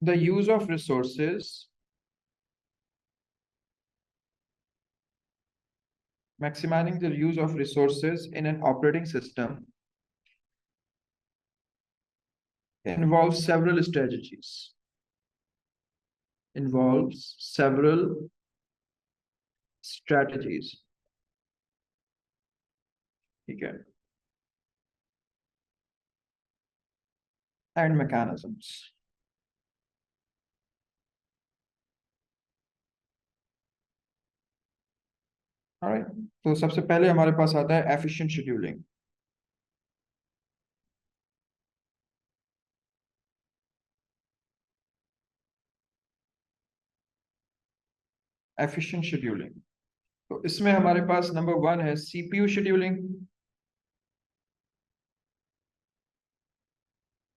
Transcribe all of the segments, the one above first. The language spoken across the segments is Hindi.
the use of resources, maximizing the use of resources in an operating system involves several strategies. Involves several strategies. ठीक है, and mechanisms. Alright, तो सबसे पहले हमारे पास आता है efficient scheduling. Efficient scheduling, तो इसमें हमारे पास नंबर 1 है CPU scheduling.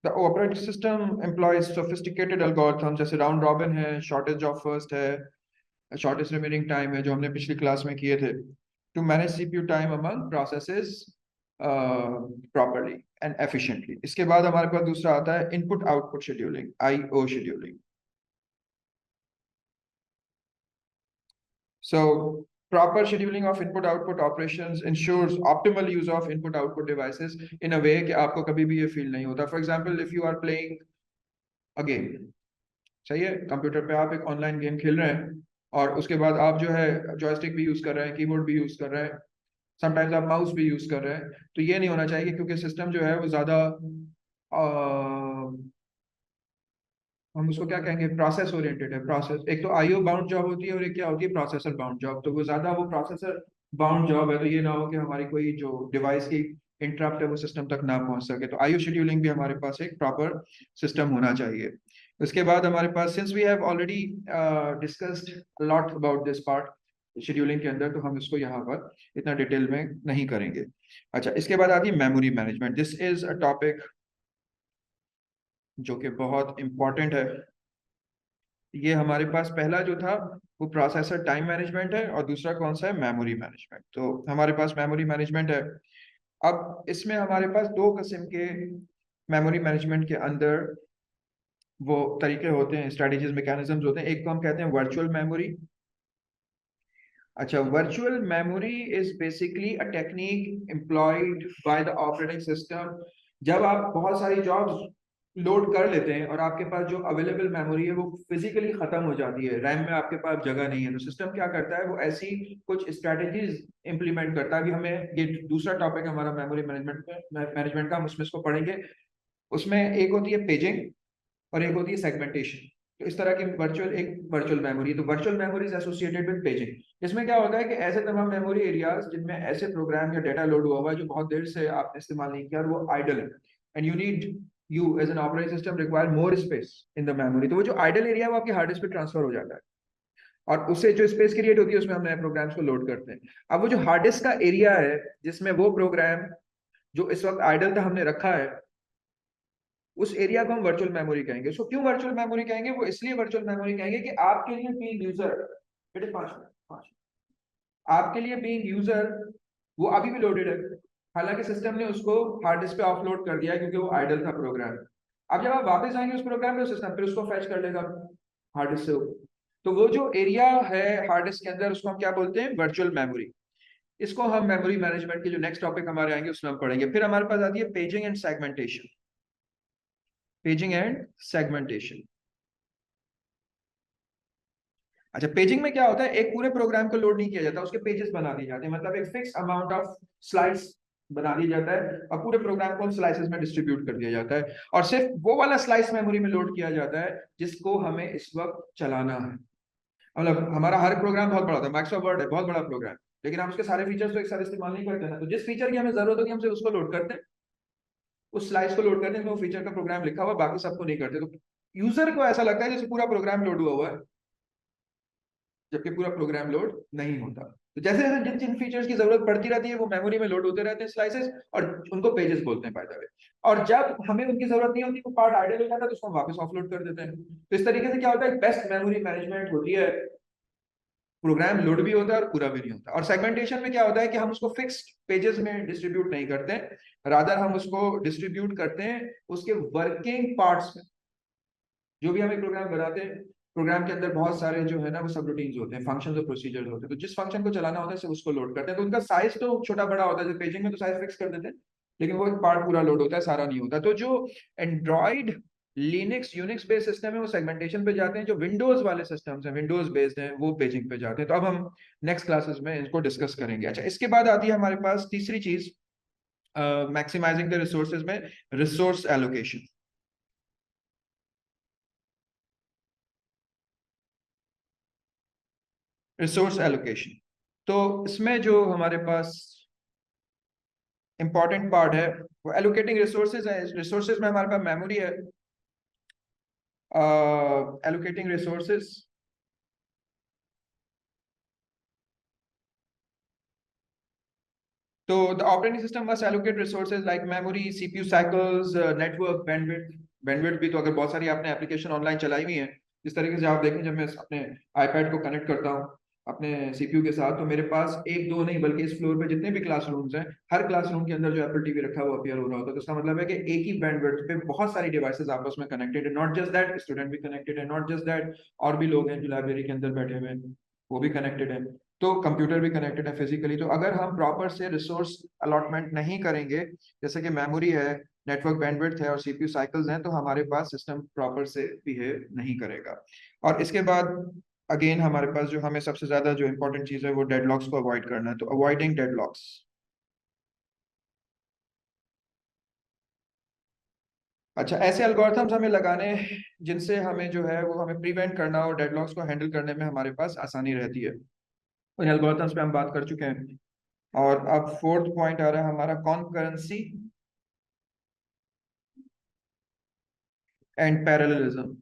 The operating system employs sophisticated algorithms जैसे राउंड रॉबिन है, शॉर्टेज ऑफ फर्स्ट है, शॉर्टेस्ट रिमेनिंग टाइम है जो हमने पिछली क्लास में किए थे, to manage CPU time among processes properly and efficiently. इसके बाद हमारे पास दूसरा आता है input output scheduling, IO scheduling. So proper scheduling of input output operations ensures optimal use of input output devices in a way कि आपको कभी भी ये फील नहीं होता. For example, if you are playing a game, सही है, कंप्यूटर पे आप एक ऑनलाइन गेम खेल रहे हैं और उसके बाद आप जो है जॉयस्टिक भी यूज कर रहे हैं, कीबोर्ड भी यूज कर रहे हैं, समटाइम्स आप माउस भी यूज कर रहे हैं, तो ये नहीं होना चाहिए क्योंकि सिस्टम जो है वो ज्यादा हम उसको क्या कहेंगे, प्रोसेस ओरिएंटेड है. प्रोसेस, एक तो आईओ बाउंड जॉब होती है और एक क्या होती है, प्रोसेसर बाउंड जॉब. तो वो ज्यादा वो प्रोसेसर बाउंड जॉब है, तो ये ना हो कि हमारी कोई जो डिवाइस की इंटरप्ट है वो सिस्टम तक ना पहुंच सके. तो आईओ शेड्यूलिंग भी हमारे पास एक प्रॉपर सिस्टम होना चाहिए. उसके बाद हमारे पास, since we have already discussed lot about this part scheduling के अंदर, तो हम इसको यहाँ पर इतना डिटेल में नहीं करेंगे. अच्छा, इसके बाद आती है memory management. This is a topic जो कि बहुत इंपॉर्टेंट है. ये हमारे पास पहला जो था वो प्रोसेसर टाइम मैनेजमेंट है और दूसरा कौन सा है, मेमोरी मैनेजमेंट. तो हमारे पास मेमोरी मैनेजमेंट है. अब इसमें हमारे पास दो किस्म के मेमोरी मैनेजमेंट के अंदर वो तरीके होते हैं, स्ट्रेटेजीज, मैकेनिज्म्स होते हैं. एक को हम कहते हैं वर्चुअल मेमोरी. अच्छा, virtual memory is basically a technique employed by the operating system. जब आप बहुत सारी जॉब्स लोड कर लेते हैं और आपके पास जो अवेलेबल मेमोरी है वो फिजिकली खत्म हो जाती है, रैम में आपके पास जगह नहीं है, तो सिस्टम क्या करता है, वो ऐसी कुछ स्ट्रेटेजीज इंप्लीमेंट करता है. अभी हमें ये दूसरा टॉपिक है हमारा मेमोरी मैनेजमेंट का, हम उसमें इसको पढ़ेंगे. उसमें एक होती है पेजिंग और एक होती है सेगमेंटेशन. तो इस तरह की एक वर्चुअल मेमोरी. तो virtual memory is associated with paging. इसमें क्या होता है कि ऐसे तमाम मेमोरी एरियाज जिनमें ऐसे प्रोग्राम या डेटा लोड हुआ हुआ है जो बहुत देर से आपने इस्तेमाल नहीं किया और वो आइडल है, and you as an operating system require more space in the memory. तो वो जो आइडल एरिया है वो आपके हार्ड डिस्क पे ट्रांसफर हो जाता है और उससे जो स्पेस क्रिएट होती है उसमें हम नए प्रोग्राम्स को लोड करते हैं. अब वो जो हार्ड डिस्क का एरिया है जिसमें वो प्रोग्राम जो इस वक्त आइडल था हमने रखा है, उस एरिया को हम वर्चुअल मेमोरी कहेंगे. सो क्यों वर्चुअल मेमोरी कहेंगे, वो इसलिए वर्चुअल मेमोरी कहेंगे कि आपके लिए बीइंग यूजर, बेटे 5 मिनट, आपके लिए बीइंग यूजर वो अभी भी लोडेड है, हालांकि सिस्टम ने उसको हार्ड डिस्क पे ऑफलोड कर दिया है क्योंकि वो आइडल था प्रोग्राम. अब जब आप वापस आएंगे उस प्रोग्राम पे, सिस्टम फिर उसको फैच कर लेगा हार्ड डिस्क से. तो वो जो एरिया है हार्ड डिस्क के अंदर उसको हम क्या बोलते हैं, वर्चुअल मेमोरी. इसको हम मेमोरी मैनेजमेंट के जो नेक्स्ट टॉपिक हमारे आएंगे उसमें हम पढ़ेंगे. फिर हमारे पास आती है paging and segmentation. Paging and segmentation. अच्छा, पेजिंग में क्या होता है, एक पूरे प्रोग्राम को लोड नहीं किया जाता, उसके पेजेस बना दिए जाते हैं. मतलब एक फिक्स अमाउंट ऑफ स्लाइस बना दिया जाता है और पूरे प्रोग्राम को स्लाइसेस में डिस्ट्रीब्यूट कर दिया जाता है और सिर्फ वो वाला स्लाइस मेमोरी में लोड किया जाता है जिसको हमें इस वक्त चलाना है. मतलब हमारा हर प्रोग्राम बहुत बड़ा था, माइक्रोसॉफ्ट वर्ड है बहुत बड़ा प्रोग्राम, लेकिन हम उसके सारे फीचर्स तो एक साथ इस्तेमाल नहीं करते ना. तो जिस फीचर की हमें जरूरत होगी हम सिर्फ उसको लोड करते हैं, उस स्लाइस को लोड करते हैं, वो फीचर का प्रोग्राम लिखा हुआ, बाकी सबको नहीं करते. तो यूजर को ऐसा लगता है जैसे पूरा प्रोग्राम लोड हुआ है जबकि पूरा प्रोग्राम लोड नहीं होता. तो जैसे जैसे जिन जिन फीचर्स की जरूरत पड़ती रहती है वो मेमोरी में लोड होते रहते हैं स्लाइसेस, और उनको पेजेस बोलते हैं बाय द वे. और जब हमें उनकी जरूरत नहीं होती, वो पार्ट आइडल हो जाता है तो उसको वापस ऑफलोड कर देते हैं. तो इस तरीके से क्या होता है, बेस्ट मेमोरी मैनेजमेंट होती है, प्रोग्राम लोड भी होता है और पूरा भी नहीं होता. और सेगमेंटेशन में क्या होता है कि हम उसको फिक्स्ड पेजेस में डिस्ट्रीब्यूट नहीं करते, रादर हम उसको डिस्ट्रीब्यूट करते हैं उसके वर्किंग पार्ट्स में. जो भी हम एक प्रोग्राम बनाते हैं, प्रोग्राम के अंदर बहुत सारे जो है ना वो सब रूटीन्स होते हैं, फंक्शंस और प्रोसीजर्स होते हैं, तो जिस फंक्शन को चलाना होता है सिर्फ उसको लोड करते हैं, तो उनका साइज तो छोटा बड़ा होता है, जैसे पेजिंग में तो साइज फिक्स कर देते हैं, लेकिन वो एक पार्ट पूरा लोड होता है, सारा नहीं होता। तो जो Android, Linux, Unix based system है वो सेगमेंटेशन पे जाते हैं, जो विंडोज वाले सिस्टम्स हैं, विंडोज बेस्ड हैं, वो पेजिंग पे जाते हैं। तो अब हम नेक्स्ट क्लासेस में इसको डिस्कस करेंगे। अच्छा, इसके बाद आती है हमारे पास तीसरी चीज, मैक्सिमाइजिंग द रिसोर्सेज में रिसोर्स एलोकेशन। रिसोर्स एलोकेशन, तो इसमें जो हमारे पास इंपॉर्टेंट पार्ट है वो एलोकेटिंग रिसोर्सेज है। रिसोर्सेज में हमारे पास मेमोरी है, एलोकेटिंग रिसोर्सेज, तो the operating system must allocate resources like memory, CPU cycles, network bandwidth. Bandwidth भी तो अगर बहुत सारी आपने एप्लीकेशन ऑनलाइन चलाई हुई है, जिस तरीके से आप देखें, जब मैं अपने आईपैड को कनेक्ट करता हूँ अपने सीपीयू के साथ, तो मेरे पास एक दो नहीं बल्कि इस फ्लोर पे जितने भी क्लासरूम्स हैं, हर क्लासरूम के अंदर जो एप्पल टीवी रखा हुआ अपीयर हो रहा होता है। तो इसका मतलब है कि एक ही बैंडविड्थ पे बहुत सारी डिवाइसेस आपस में कनेक्टेड है। नॉट जस्ट दैट स्टूडेंट भी कनेक्टेड है, नॉट जस्ट दैट और भी लोग हैं जो लाइब्रेरी के अंदर बैठे हुए हैं वो भी कनेक्टेड है, तो कंप्यूटर भी कनेक्टेड है फिजिकली। तो अगर हम प्रॉपर से रिसोर्स अलॉटमेंट नहीं करेंगे, जैसे कि मेमोरी है, नेटवर्क बैंडविड्थ है और सीपीयू साइकिल्स हैं, तो हमारे पास सिस्टम प्रॉपर से बिहेव नहीं करेगा। और इसके बाद अगेन हमारे पास जो हमें सबसे ज्यादा जो इंपॉर्टेंट चीज है वो डेडलॉक्स को अवॉइड करना है, तो अवॉइडिंग डेडलॉक्स। अच्छा, ऐसे एल्गोरिथम्स हमें लगाने हैं जिनसे हमें जो है वो हमें प्रिवेंट करना और डेडलॉक्स को हैंडल करने में हमारे पास आसानी रहती है। उन एल्गोरिथम्स पे हम बात कर चुके हैं। और अब फोर्थ पॉइंट आ रहा है हमारा, concurrency and parallelism.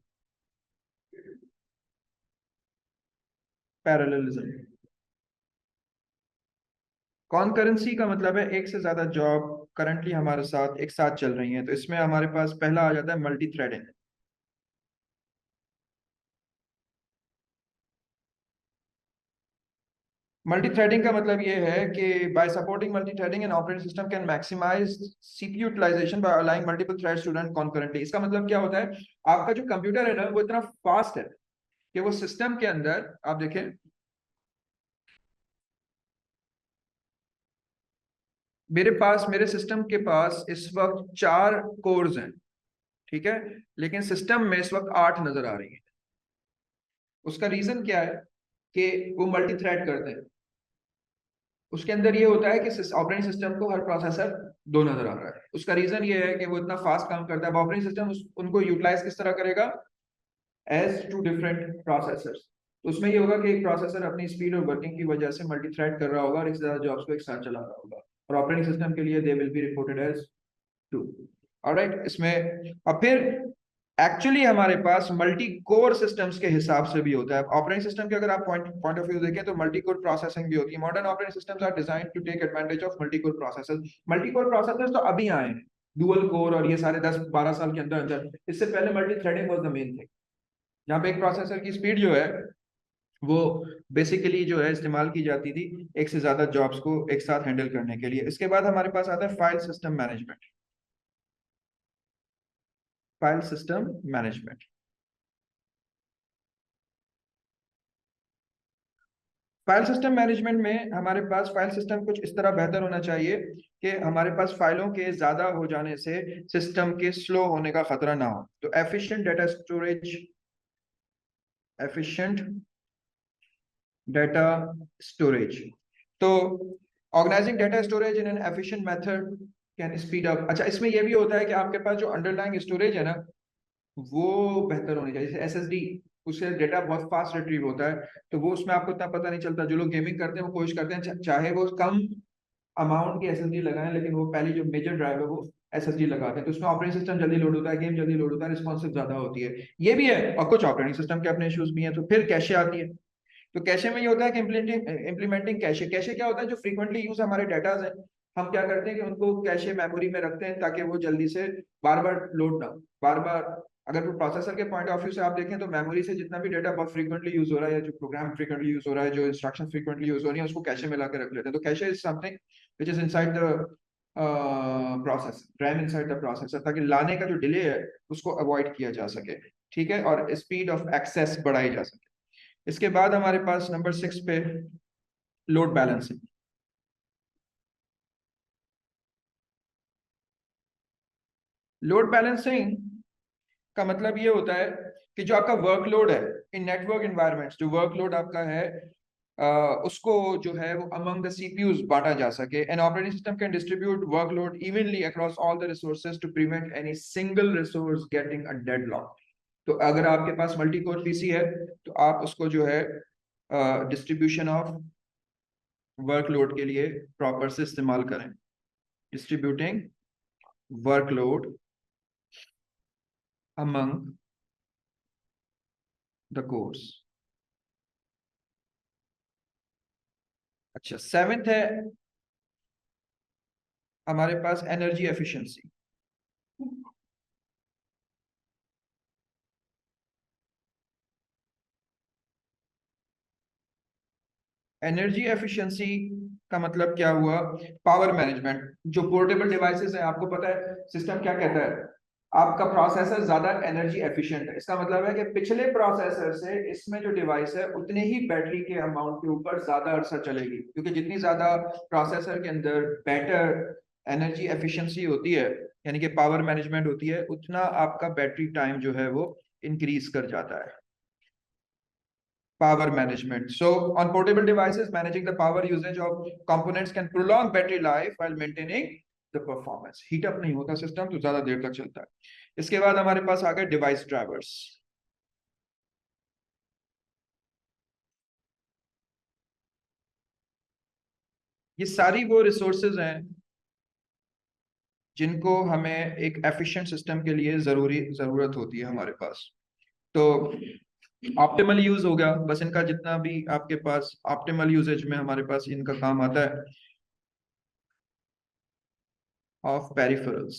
Parallelism, concurrency का मतलब है एक से ज्यादा जॉब करंटली हमारे साथ एक साथ चल रही हैं, तो इसमें हमारे पास पहला आ जाता है मल्टी थ्रेडिंग। मल्टी थ्रेडिंग का मतलब ये है कि by supporting multi threading an operating system can maximise CPU utilisation by aligning multiple threads to run concurrently. इसका मतलब क्या होता है, आपका जो कंप्यूटर है ना वो इतना फास्ट है कि वो सिस्टम के अंदर, आप देखें मेरे पास, मेरे सिस्टम के पास इस वक्त 4 कोर्स हैं, ठीक है, लेकिन सिस्टम में इस वक्त 8 नजर आ रही है। उसका रीजन क्या है कि वो मल्टी थ्रेड करते हैं। उसके अंदर ये होता है कि ऑपरेटिंग सिस्टम को हर प्रोसेसर दो नजर आ रहा है। उसका रीजन ये है कि वो इतना फास्ट काम करता है। अब ऑपरेटिंग सिस्टम उनको यूटिलाइज किस तरह करेगा, एज टू डिफरेंट प्रोसेसर्स। तो उसमें ये होगा कि एक प्रोसेसर अपनी स्पीड और वर्किंग की वजह से मल्टी थ्रेड कर रहा होगा और एक से ज्यादा जॉब्स को एक साथ चला रहा होगा, और ऑपरेटिंग सिस्टम के लिए they will be reported as to. Alright, इसमें अब फिर एक्चुअली हमारे पास मल्टी कोर सिस्टम्स के हिसाब से भी होता है। ऑपरेटिंग सिस्टम के अगर आप पॉइंट पॉइंट ऑफ व्यू देखें तो मल्टी कोर प्रोसेसिंग भी होती है। Modern operating systems are designed to take advantage of multi core processors. Multi core processors तो अभी आए हैं, डुअल कोर और ये सारे 10-12 साल के अंदर अंदर। इससे पहले multi threading was the main thing, जहाँ पे एक प्रोसेसर की स्पीड जो है वो बेसिकली जो है इस्तेमाल की जाती थी एक से ज्यादा जॉब्स को एक साथ हैंडल करने के लिए। इसके बाद हमारे पास आता है file system management. File system management, file system management में हमारे पास फाइल सिस्टम कुछ इस तरह बेहतर होना चाहिए कि हमारे पास फाइलों के ज्यादा हो जाने से सिस्टम के स्लो होने का खतरा ना हो। तो efficient data storage, efficient data storage, तो organising data storage in an efficient method can speed up. अच्छा, इसमें यह भी होता है कि आपके पास जो अंडरलाइंग स्टोरेज है ना वो बेहतर होनी चाहिए। जैसे एसएसडी, उससे डेटा बहुत फास्ट रिट्रीव होता है, तो वो उसमें आपको इतना पता नहीं चलता। जो लोग गेमिंग करते हैं वो कोशिश करते हैं चाहे वो कम अमाउंट की एसएसडी लगाएं, लेकिन वो पहली जो मेजर ड्राइव है वो एसएसडी लगाते हैं, तो उसमें ऑपरेटिंग सिस्टम जल्दी लोड होता है, गेम जल्दी लोड होता है, रिस्पॉन्सिव ज्यादा होती है। ये भी है, और कुछ ऑपरेटिंग सिस्टम के अपने इश्यूज भी हैं। तो फिर कैशे आती है, तो कैशे में ये होता है कि इम्प्लीमेंटिंग कैशे। कैशे क्या होता है, जो फ्रीक्वेंटली यूज हमारे डाटाज हैं, हम क्या करते हैं कि उनको कैशे मेमोरी में रखते हैं ताकि वो जल्दी से बार बार लोड ना, बार बार। अगर वो प्रोसेसर के पॉइंट ऑफ व्यू से आप देखें तो मेमोरी से जितना भी डाटा बहुत फ्रीक्वेंटली यूज हो रहा है, या जो प्रोग्राम फ्रीक्वेंटली यूज हो रहा है, जो इंस्ट्रक्शन फ्रीक्वेंटली यूज हो रही है, उसको कैशे में ला के रख लेते हैं। तो cache is something which is inside the process, RAM inside the processor, ताकि लाने का जो डिले है उसको अवॉइड किया जा सके। ठीक है, और स्पीड ऑफ एक्सेस बढ़ाई जा सके। इसके बाद हमारे पास नंबर 6 पे लोड बैलेंसिंग। लोड बैलेंसिंग का मतलब ये होता है कि जो आपका वर्कलोड है इन नेटवर्क एनवायरनमेंट्स, जो वर्कलोड आपका है उसको जो है वो अमंग द सीपीयूज बांटा जा सके। An operating system can distribute workload evenly across all the resources to prevent any single resource getting a deadlock. तो अगर आपके पास मल्टी कोर पीसी है तो आप उसको जो है डिस्ट्रीब्यूशन ऑफ वर्कलोड के लिए प्रॉपर से इस्तेमाल करें। Distributing workload among the cores। अच्छा, 7th है हमारे पास एनर्जी एफिशिएंसी। एनर्जी एफिशिएंसी का मतलब क्या हुआ? Power management. जो पोर्टेबल डिवाइसेस है, आपको पता है सिस्टम क्या कहता है, आपका प्रोसेसर ज्यादा एनर्जी एफिशिएंट है। इसका मतलब है कि पिछले प्रोसेसर से इसमें जो डिवाइस है उतने ही बैटरी के अमाउंट के ऊपर ज्यादा अरसा चलेगी, क्योंकि जितनी ज्यादा प्रोसेसर के अंदर बेटर एनर्जी एफिशिएंसी होती है, यानी कि पावर मैनेजमेंट होती है, उतना आपका बैटरी टाइम जो है वो इंक्रीज कर जाता है। Power management. So on portable devices, managing the power usage of components can prolong battery life while maintaining the performance. Heat up नहीं होता सिस्टम तो ज्यादा देर तक चलता है। इसके बाद हमारे पास आ गए डिवाइस ड्राइवर्स। ये सारी वो रिसोर्सेज हैं जिनको हमें एक एफिशिएंट सिस्टम के लिए जरूरत होती है हमारे पास। तो ऑप्टिमल यूज हो गया, बस इनका जितना भी आपके पास ऑप्टिमल यूजेज में हमारे पास इनका काम आता है ऑफ पेरिफेरल्स।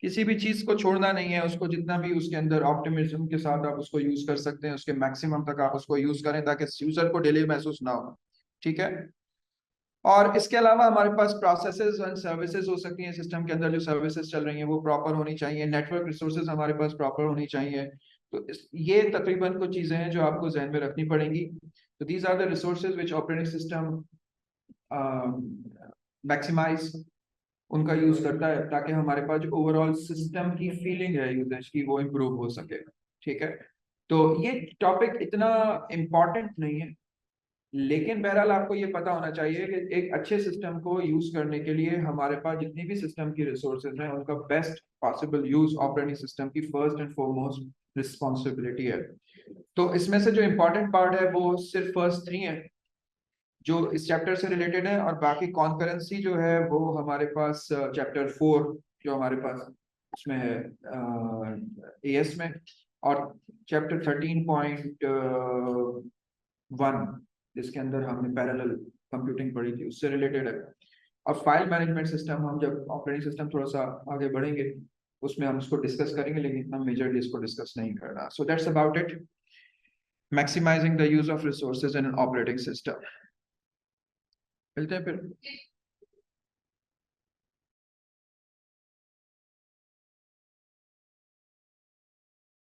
किसी भी चीज को छोड़ना नहीं है, उसको जितना भी उसके अंदर ऑप्टिमिज्म के साथ आप उसको यूज कर सकते हैं, उसके मैक्सिमम तक आप उसको यूज करें ताकि यूजर को डिले महसूस ना हो। ठीक है, और इसके अलावा हमारे पास प्रोसेसेस एंड सर्विसेज हो सकती हैं सिस्टम के अंदर। जो सर्विसेज चल रही हैं वो प्रॉपर होनी चाहिए, नेटवर्क रिसोर्सेज हमारे पास प्रॉपर होनी चाहिए। तो ये तकरीबन कुछ चीजें हैं जो आपको जहन में रखनी पड़ेंगी। तो these are the resources which operating system maximise उनका यूज करता है, ताकि हमारे पास जो ओवरऑल सिस्टम की फीलिंग है यूजर्स की वो इम्प्रूव हो सके। ठीक है, तो ये टॉपिक इतना इम्पोर्टेंट नहीं है, लेकिन बहरहाल आपको ये पता होना चाहिए कि एक अच्छे सिस्टम को यूज करने के लिए हमारे पास जितनी भी सिस्टम की रिसोर्सेज हैं उनका best possible use operating system की फर्स्ट एंड फॉरमोस्ट रिस्पॉन्सिबिलिटी है। तो इसमें से जो इम्पोर्टेंट पार्ट है वो सिर्फ फर्स्ट 3 है जो इस चैप्टर से रिलेटेड है, और बाकी कॉन्करेंसी जो है वो हमारे पास चैप्टर 4 जो हमारे पास उसमें है एएस में, और चैप्टर 13.1 जिसके अंदर हमने पैरेलल कंप्यूटिंग पढ़ी थी उससे रिलेटेड है। और फाइल मैनेजमेंट सिस्टम हम जब ऑपरेटिंग सिस्टम थोड़ा सा आगे बढ़ेंगे उसमें हम इसको डिस्कस करेंगे, लेकिन इतना मेजरली इसको डिस्कस नहीं करना। So that's about it, maximising the use of resources in an operating system. मिलते हैं फिर।